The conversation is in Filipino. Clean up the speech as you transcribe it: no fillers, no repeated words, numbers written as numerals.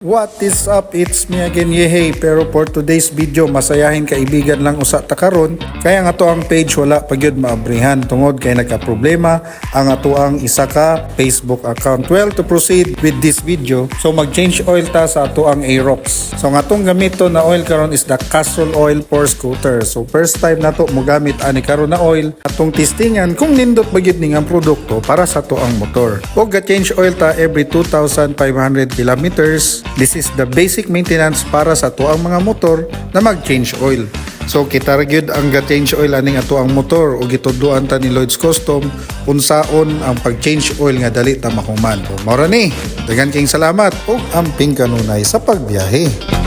What is up? It's me again, Yehey. Pero for today's video, masayahin kaibigan lang usa ta karon. Kaya nga to ang page wala pagyud maabrihan tungod kay nagka-problema ang ato ang isa ka Facebook account. Well, to proceed with this video, so mag-change oil ta sa ato ang Aerox. So nga tong gamito na oil karon is the Castrol oil for scooter. So first time nato mo gamit ani karon na oil atong testingan kung nindot bagyud ning ang produkto para sa ato ang motor. Og ga-change oil ta every 2,500 kilometers. This is the basic maintenance para sa ato ang mga motor na mag-change oil. So kita ra gyud ang ga-change oil aning ato ang motor o gituduan ta ni Lloyd's Custom unsaon ang pag-change oil nga dali ta mahuman. O mao ra ni. Daghang kayong salamat ug amping kanunay sa pagbiyahe.